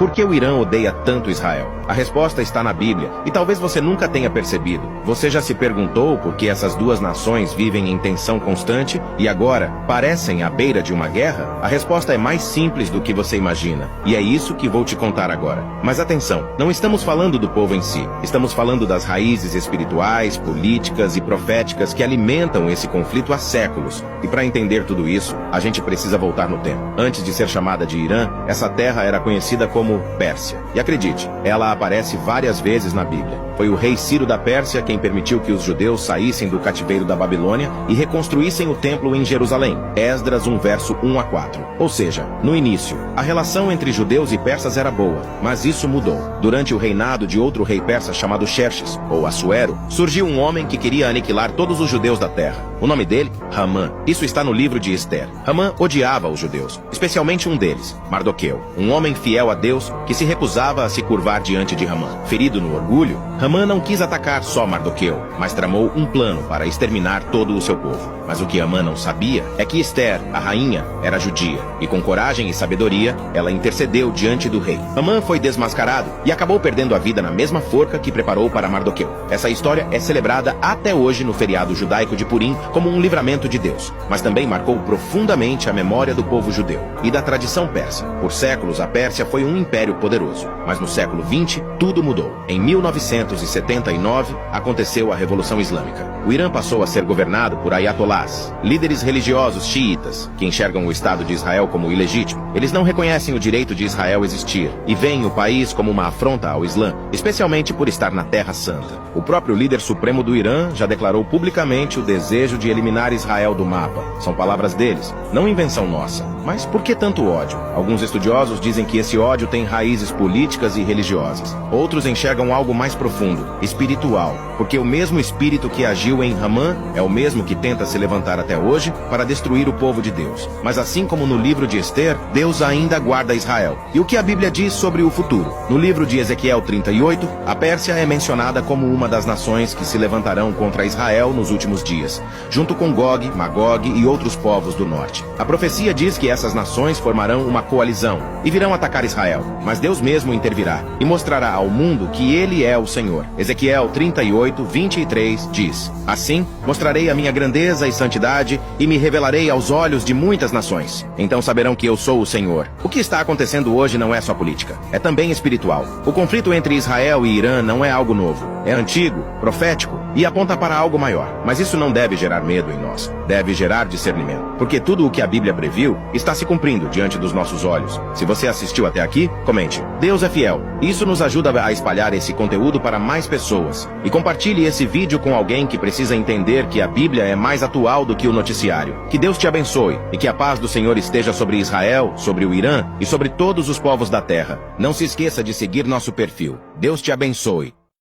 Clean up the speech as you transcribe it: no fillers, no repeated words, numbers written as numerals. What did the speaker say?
Por que o Irã odeia tanto Israel? A resposta está na Bíblia, e talvez você nunca tenha percebido. Você já se perguntou por que essas duas nações vivem em tensão constante e agora parecem à beira de uma guerra? A resposta é mais simples do que você imagina, e é isso que vou te contar agora. Mas atenção, não estamos falando do povo em si, estamos falando das raízes espirituais, políticas e proféticas que alimentam esse conflito há séculos. E para entender tudo isso, a gente precisa voltar no tempo. Antes de ser chamada de Irã, essa terra era conhecida como Pérsia. E acredite, ela aparece várias vezes na Bíblia. Foi o rei Ciro da Pérsia quem permitiu que os judeus saíssem do cativeiro da Babilônia e reconstruíssem o templo em Jerusalém. Esdras 1 verso 1 a 4. Ou seja, no início, a relação entre judeus e persas era boa, mas isso mudou. Durante o reinado de outro rei persa chamado Xerxes, ou Assuero, surgiu um homem que queria aniquilar todos os judeus da terra. O nome dele? Hamã. Isso está no livro de Ester. Hamã odiava os judeus, especialmente um deles, Mardoqueu, um homem fiel a Deus que se recusava a se curvar diante de Hamã. Ferido no orgulho, Hamã não quis atacar só Mardoqueu, mas tramou um plano para exterminar todo o seu povo. Mas o que Hamã não sabia é que Ester, a rainha, era judia, e com coragem e sabedoria, ela intercedeu diante do rei. Hamã foi desmascarado e acabou perdendo a vida na mesma forca que preparou para Mardoqueu. Essa história é celebrada até hoje no feriado judaico de Purim como um livramento de Deus, mas também marcou profundamente a memória do povo judeu e da tradição persa. Por séculos, a Pérsia foi um império poderoso, mas no século XX, tudo mudou. Em 1979, aconteceu a Revolução Islâmica. O Irã passou a ser governado por ayatolás, líderes religiosos xiitas, que enxergam o Estado de Israel como ilegítimo. Eles não reconhecem o direito de Israel existir e veem o país como uma afronta ao Islã, especialmente por estar na Terra Santa. O próprio líder supremo do Irã já declarou publicamente o desejo de eliminar Israel do mapa. São palavras deles, não invenção nossa. Mas por que tanto ódio? Alguns estudiosos dizem que esse ódio tem raízes políticas e religiosas. Outros enxergam algo mais profundo, espiritual, porque o mesmo espírito que agiu em Hamã é o mesmo que tenta se levantar até hoje para destruir o povo de Deus. Mas assim como no livro de Ester, Deus ainda guarda Israel. E o que a Bíblia diz sobre o futuro? No livro de Ezequiel 38, a Pérsia é mencionada como uma das nações que se levantarão contra Israel nos últimos dias, junto com Gog, Magog e outros povos do norte. A profecia diz que essas nações formarão uma coalizão e virão atacar Israel, mas Deus mesmo intervirá e mostrará ao mundo que Ele é o Senhor. Ezequiel 38, 23 diz: Assim, mostrarei a minha grandeza e santidade e me revelarei aos olhos de muitas nações. Então saberão que eu sou o Senhor. O que está acontecendo hoje não é só política, é também espiritual. O conflito entre Israel e Irã não é algo novo. É antigo, profético e aponta para algo maior. Mas isso não deve gerar medo em nós. Deve gerar discernimento. Porque tudo o que a Bíblia previu está se cumprindo diante dos nossos olhos. Se você assistiu até aqui, comente. Deus é fiel. Isso nos ajuda a espalhar esse conteúdo para mais pessoas. E compartilhe esse vídeo com alguém que precisa entender que a Bíblia é mais atual do que o noticiário. Que Deus te abençoe e que a paz do Senhor esteja sobre Israel, sobre o Irã e sobre todos os povos da terra. Não se esqueça de seguir nosso perfil. Deus te abençoe.